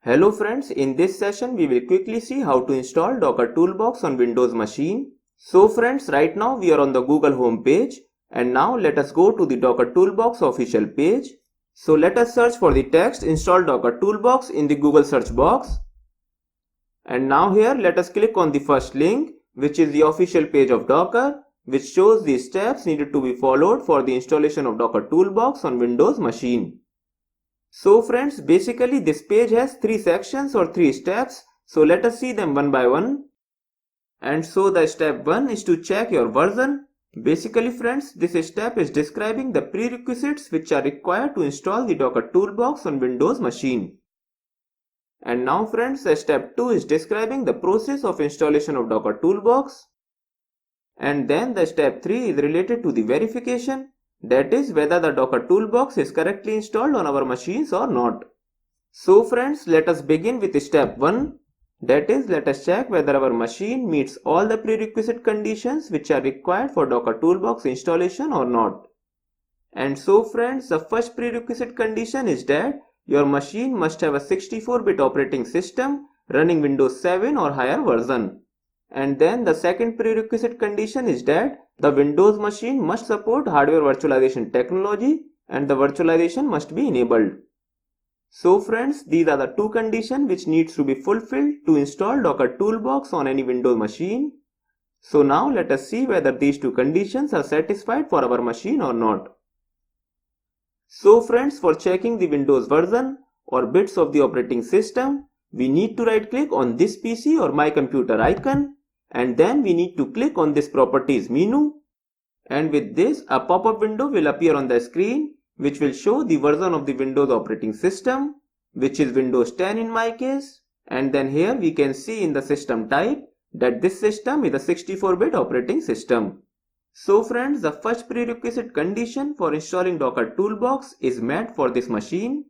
Hello friends, in this session we will quickly see how to install Docker Toolbox on Windows machine. So friends, right now we are on the Google home page and now let us go to the Docker Toolbox official page. So let us search for the text install Docker Toolbox in the Google search box. And now here let us click on the first link, which is the official page of Docker, which shows the steps needed to be followed for the installation of Docker Toolbox on Windows machine. So friends, basically this page has 3 sections or 3 steps. So let us see them one by one. And so the step 1 is to check your version. Basically friends, this step is describing the prerequisites which are required to install the Docker Toolbox on Windows machine. And now friends, the step 2 is describing the process of installation of Docker Toolbox. And then the step 3 is related to the verification. That is whether the Docker Toolbox is correctly installed on our machines or not. So friends, let us begin with step 1. That is, let us check whether our machine meets all the prerequisite conditions which are required for Docker Toolbox installation or not. And so friends, the first prerequisite condition is that your machine must have a 64-bit operating system running Windows 7 or higher version. And then the second prerequisite condition is that the Windows machine must support hardware virtualization technology and the virtualization must be enabled. So friends, these are the 2 conditions which needs to be fulfilled to install Docker Toolbox on any Windows machine. So now let us see whether these 2 conditions are satisfied for our machine or not. So friends, for checking the Windows version or bits of the operating system, we need to right click on this PC or my computer icon. And then we need to click on this properties menu, and with this a pop-up window will appear on the screen which will show the version of the Windows operating system, which is Windows 10 in my case. And then here we can see in the system type that this system is a 64-bit operating system. So friends, the first prerequisite condition for installing Docker Toolbox is met for this machine.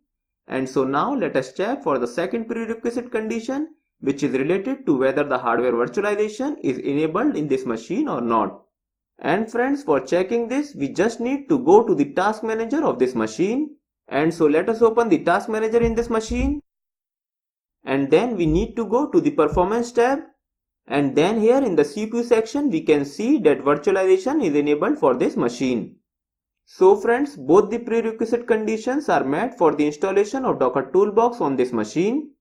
And so now let us check for the second prerequisite condition, which is related to whether the hardware virtualization is enabled in this machine or not. And friends, for checking this, we just need to go to the task manager of this machine. And so let us open the task manager in this machine. And then we need to go to the performance tab. And then here in the CPU section, we can see that virtualization is enabled for this machine. So friends, both the prerequisite conditions are met for the installation of Docker Toolbox on this machine.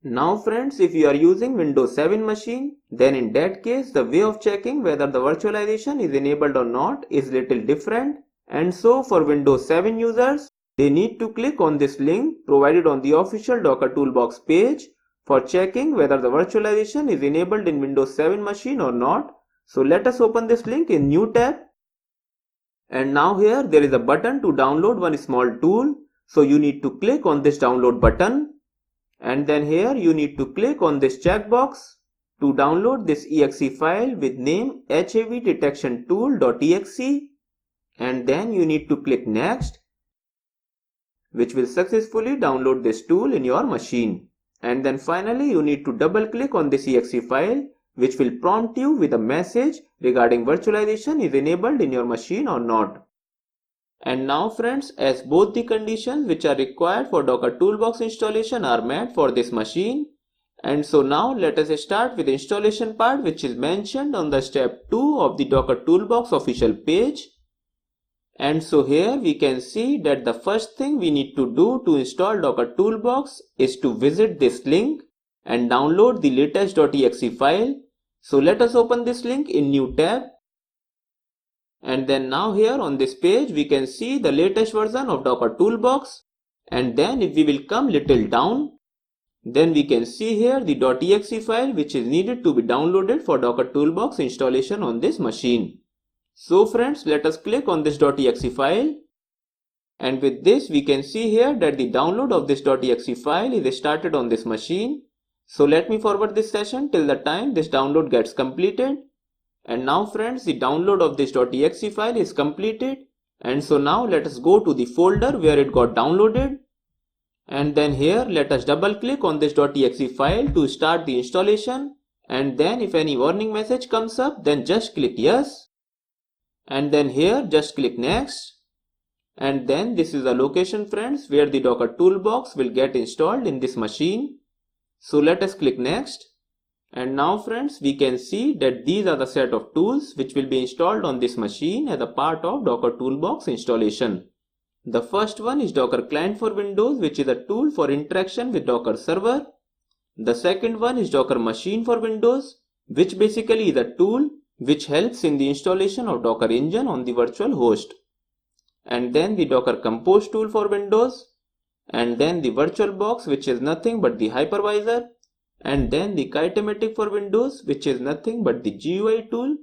Now friends, if you are using Windows 7 machine, then in that case the way of checking whether the virtualization is enabled or not is little different. And so for Windows 7 users, they need to click on this link provided on the official Docker Toolbox page for checking whether the virtualization is enabled in Windows 7 machine or not. So let us open this link in new tab. And now here there is a button to download one small tool. So you need to click on this download button. And then here you need to click on this checkbox to download this exe file with name havdetectiontool.exe, and then you need to click next, which will successfully download this tool in your machine. And then finally you need to double click on this exe file, which will prompt you with a message regarding virtualization is enabled in your machine or not. And now friends, as both the conditions which are required for Docker Toolbox installation are met for this machine, and so now let us start with the installation part which is mentioned on the step 2 of the Docker Toolbox official page. And so here we can see that the first thing we need to do to install Docker Toolbox is to visit this link and download the latest.exe file. So let us open this link in new tab. And then now here on this page we can see the latest version of Docker Toolbox. And then if we will come little down, then we can see here the .exe file which is needed to be downloaded for Docker Toolbox installation on this machine. So friends, let us click on this .exe file. And with this we can see here that the download of this .exe file is started on this machine. So let me forward this session till the time this download gets completed. And now friends, the download of this .exe file is completed. And so now let us go to the folder where it got downloaded. And then here let us double click on this .exe file to start the installation. And then if any warning message comes up, then just click yes. And then here just click next. And then this is the location, friends, where the Docker Toolbox will get installed in this machine. So let us click next. And now friends, we can see that these are the set of tools which will be installed on this machine as a part of Docker Toolbox installation. The first one is Docker Client for Windows, which is a tool for interaction with Docker server. The second one is Docker Machine for Windows, which basically is a tool which helps in the installation of Docker Engine on the virtual host. And then the Docker Compose tool for Windows. And then the VirtualBox, which is nothing but the hypervisor. And then the Kitematic for Windows, which is nothing but the GUI tool.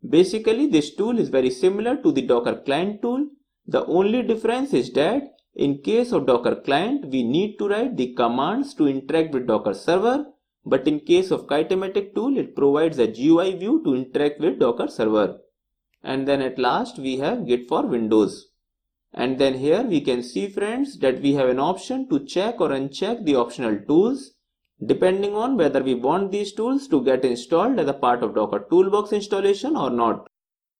Basically, this tool is very similar to the Docker Client tool. The only difference is that in case of Docker Client, we need to write the commands to interact with Docker server. But in case of Kitematic tool, it provides a GUI view to interact with Docker server. And then at last, we have Git for Windows. And then here we can see, friends, that we have an option to check or uncheck the optional tools, depending on whether we want these tools to get installed as a part of Docker Toolbox installation or not.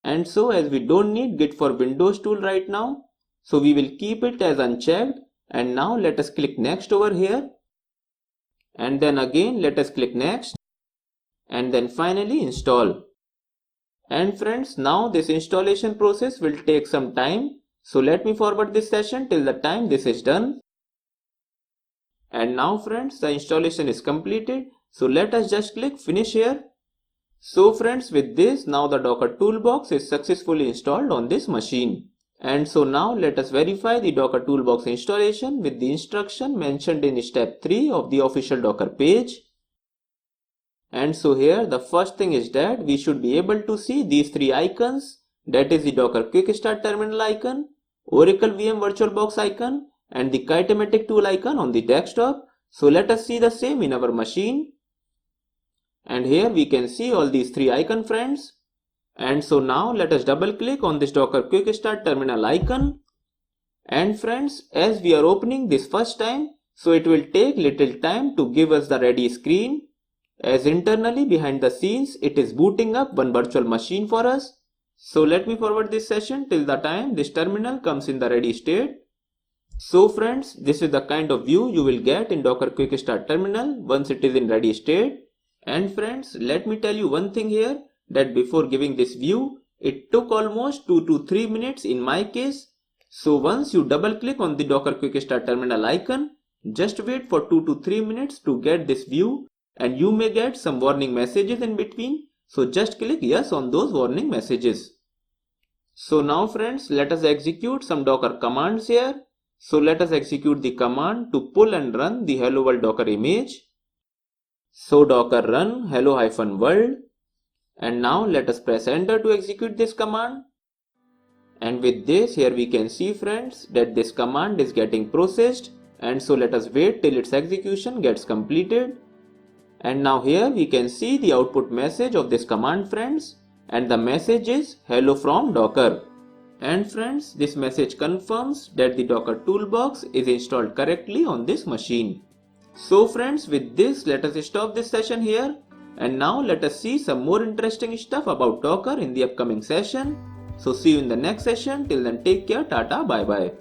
And so as we don't need Git for Windows tool right now, so we will keep it as unchecked. And now let us click next over here. And then again let us click next. And then finally install. And friends, now this installation process will take some time. So let me forward this session till the time this is done. And now friends, the installation is completed. So let us just click finish here. So friends, with this, now the Docker Toolbox is successfully installed on this machine. And so now let us verify the Docker Toolbox installation with the instruction mentioned in step 3 of the official Docker page. And so here the first thing is that we should be able to see these 3 icons. That is the Docker Quickstart terminal icon, Oracle VM VirtualBox icon, and the Kitematic tool icon on the desktop. So let us see the same in our machine. And here we can see all these 3 icons, friends. And so now let us double click on this Docker Quickstart terminal icon. And friends, as we are opening this first time, so it will take little time to give us the ready screen, as internally behind the scenes it is booting up one virtual machine for us. So let me forward this session till the time this terminal comes in the ready state. So friends, this is the kind of view you will get in Docker Quickstart terminal once it is in ready state. And friends, let me tell you one thing here, that before giving this view, it took almost 2 to 3 minutes in my case. So once you double click on the Docker Quickstart terminal icon, just wait for 2 to 3 minutes to get this view, and you may get some warning messages in between. So just click yes on those warning messages. So now friends, let us execute some Docker commands here. So let us execute the command to pull and run the hello world Docker image. So Docker run hello-world. And now let us press enter to execute this command. And with this, here we can see, friends, that this command is getting processed. And so let us wait till its execution gets completed. And now here we can see the output message of this command, friends. And the message is hello from Docker. And friends, this message confirms that the Docker Toolbox is installed correctly on this machine. So friends, with this, let us stop this session here. And now let us see some more interesting stuff about Docker in the upcoming session. So see you in the next session. Till then, take care. Tata. Bye bye.